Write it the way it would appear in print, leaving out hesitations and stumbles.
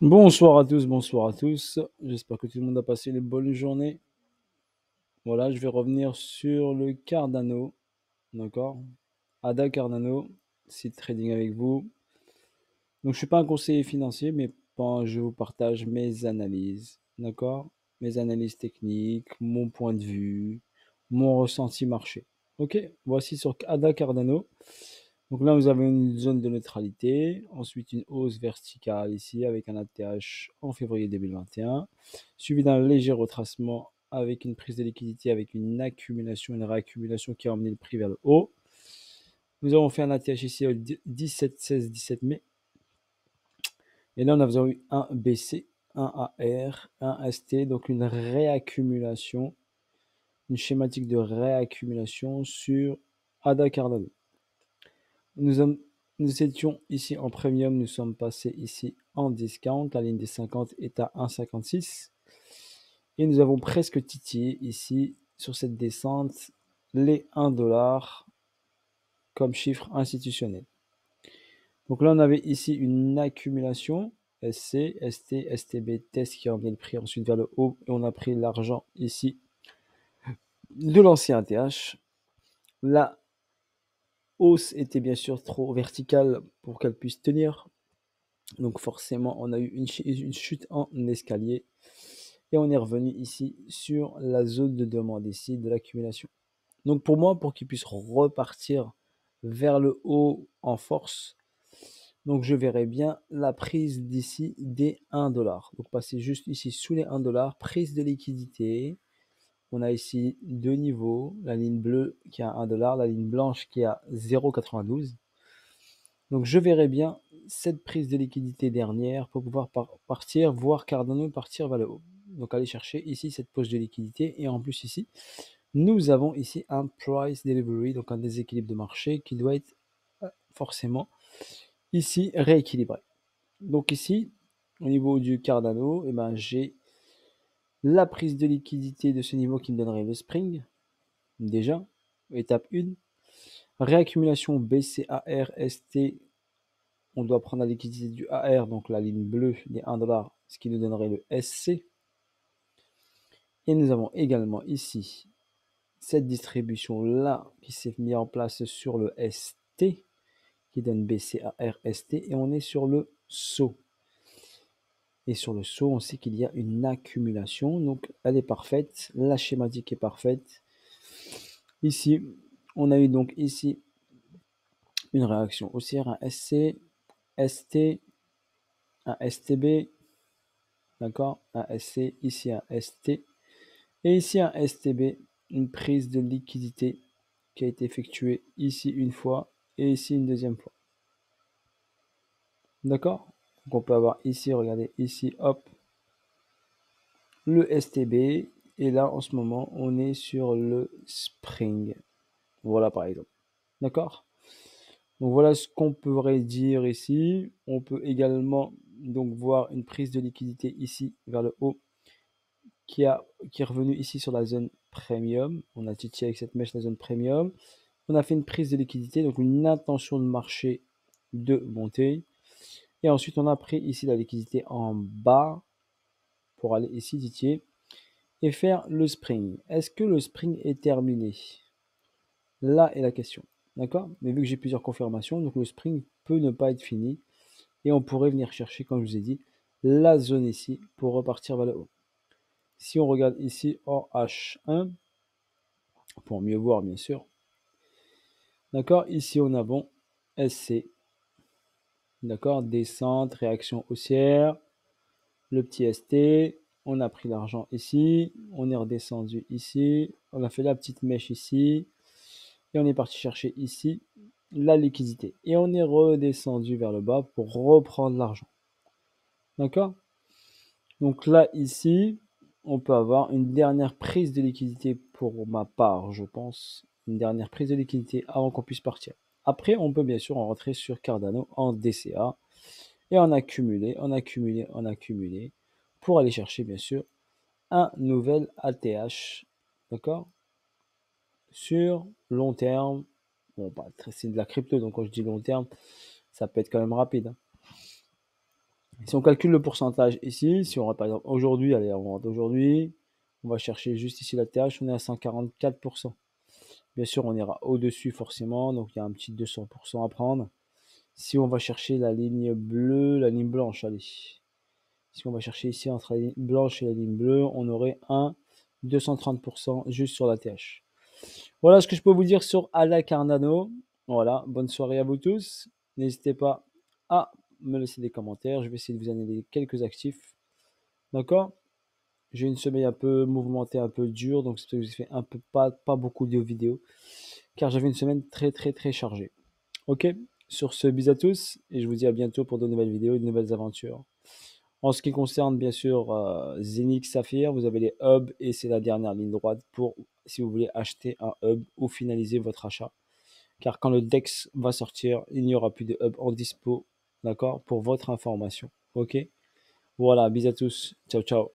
Bonsoir à tous, bonsoir à tous. J'espère que tout le monde a passé une bonne journée. Voilà, je vais revenir sur le Cardano, d'accord? Ada Cardano, site trading avec vous. Donc, je suis pas un conseiller financier, mais je vous partage mes analyses, d'accord? Mes analyses techniques, mon point de vue, mon ressenti marché. Ok, voici sur Ada Cardano. Donc là, nous avons une zone de neutralité, ensuite une hausse verticale ici avec un ATH en février 2021, suivi d'un léger retracement avec une prise de liquidité, avec une accumulation, une réaccumulation qui a emmené le prix vers le haut. Nous avons fait un ATH ici au 17, 16, 17 mai. Et là, nous avons eu un BC, un AR, un ST, donc une réaccumulation, une schématique de réaccumulation sur ADA Cardano. Nous étions ici en premium, nous sommes passés ici en discount. La ligne des 50 est à 1,56. Et nous avons presque titillé ici sur cette descente les 1$ comme chiffre institutionnel. Donc là, on avait ici une accumulation SC, ST, STB, test qui a emmené le prix ensuite vers le haut et on a pris l'argent ici de l'ancien ATH. La hausse était bien sûr trop verticale pour qu'elle puisse tenir. Donc forcément, on a eu une chute en escalier et on est revenu ici sur la zone de demande ici de l'accumulation. Donc pour moi, pour qu'il puisse repartir vers le haut en force, donc je verrai bien la prise d'ici des 1$. Donc passer juste ici sous les 1$, prise de liquidité. On a ici deux niveaux, la ligne bleue qui a 1$, la ligne blanche qui a 0,92. Donc je verrai bien cette prise de liquidité dernière pour pouvoir partir, voir Cardano partir vers le haut. Donc aller chercher ici cette pose de liquidité et en plus ici, nous avons ici un price delivery, donc un déséquilibre de marché qui doit être forcément ici rééquilibré. Donc ici, au niveau du Cardano, j'ai la prise de liquidité de ce niveau qui me donnerait le spring, déjà, étape 1. Réaccumulation BCAR-ST, on doit prendre la liquidité du AR, donc la ligne bleue des 1$, ce qui nous donnerait le SC. Et nous avons également ici cette distribution-là qui s'est mise en place sur le ST, qui donne BCAR-ST, et on est sur le saut. Et sur le saut, on sait qu'il y a une accumulation, donc elle est parfaite, la schématique est parfaite. Ici, on a eu donc ici une réaction haussière, un SC, ST, un STB, d'accord, un SC, ici un ST, et ici un STB, une prise de liquidité qui a été effectuée ici une fois et ici une deuxième fois. D'accord? Donc on peut avoir ici, regardez, ici, hop, le STB, et là en ce moment on est sur le spring. Voilà par exemple. D'accord? Donc voilà ce qu'on pourrait dire ici. On peut également donc voir une prise de liquidité ici vers le haut qui est revenu ici sur la zone premium. On a titillé avec cette mèche la zone premium. On a fait une prise de liquidité, donc une intention de marché de montée. Et ensuite, on a pris ici la liquidité en bas pour aller ici titiller et faire le spring. Est-ce que le spring est terminé? Là est la question. D'accord? Mais vu que j'ai plusieurs confirmations, donc le spring peut ne pas être fini. Et on pourrait venir chercher, comme je vous ai dit, la zone ici pour repartir vers le haut. Si on regarde ici en H1, pour mieux voir bien sûr, d'accord, ici on a bon SC, d'accord, descente, réaction haussière, le petit ST, on a pris l'argent ici, on est redescendu ici, on a fait la petite mèche ici, et on est parti chercher ici la liquidité. Et on est redescendu vers le bas pour reprendre l'argent. D'accord? Donc là, ici, on peut avoir une dernière prise de liquidité pour ma part, je pense. Une dernière prise de liquidité avant qu'on puisse partir. Après, on peut bien sûr en rentrer sur Cardano en DCA et en accumuler, en accumuler, en accumuler pour aller chercher bien sûr un nouvel ATH. D'accord? Sur long terme. Bon, c'est de la crypto, donc quand je dis long terme, ça peut être quand même rapide. Si on calcule le pourcentage ici, si on va par exemple aujourd'hui, allez, on rentre aujourd'hui, on va chercher juste ici la TH, on est à 144%. Bien sûr, on ira au-dessus forcément, donc il y a un petit 200% à prendre. Si on va chercher la ligne bleue, la ligne blanche, allez. Si on va chercher ici entre la ligne blanche et la ligne bleue, on aurait un 230% juste sur la TH. Voilà ce que je peux vous dire sur Ala Cardano. Voilà, bonne soirée à vous tous. N'hésitez pas à me laisser des commentaires. Je vais essayer de vous analyser quelques actifs. D'accord? J'ai une semaine un peu mouvementée, un peu dure, donc c'est pour ça que j'ai fait un peu pas beaucoup de vidéos, car j'avais une semaine très chargée. Ok? Sur ce, bis à tous, et je vous dis à bientôt pour de nouvelles vidéos et de nouvelles aventures. En ce qui concerne bien sûr Zenix Saphir, vous avez les hubs et c'est la dernière ligne droite pour si vous voulez acheter un hub ou finaliser votre achat. Car quand le DEX va sortir, il n'y aura plus de hub en dispo, d'accord, pour votre information. Ok? Voilà, bis à tous. Ciao, ciao.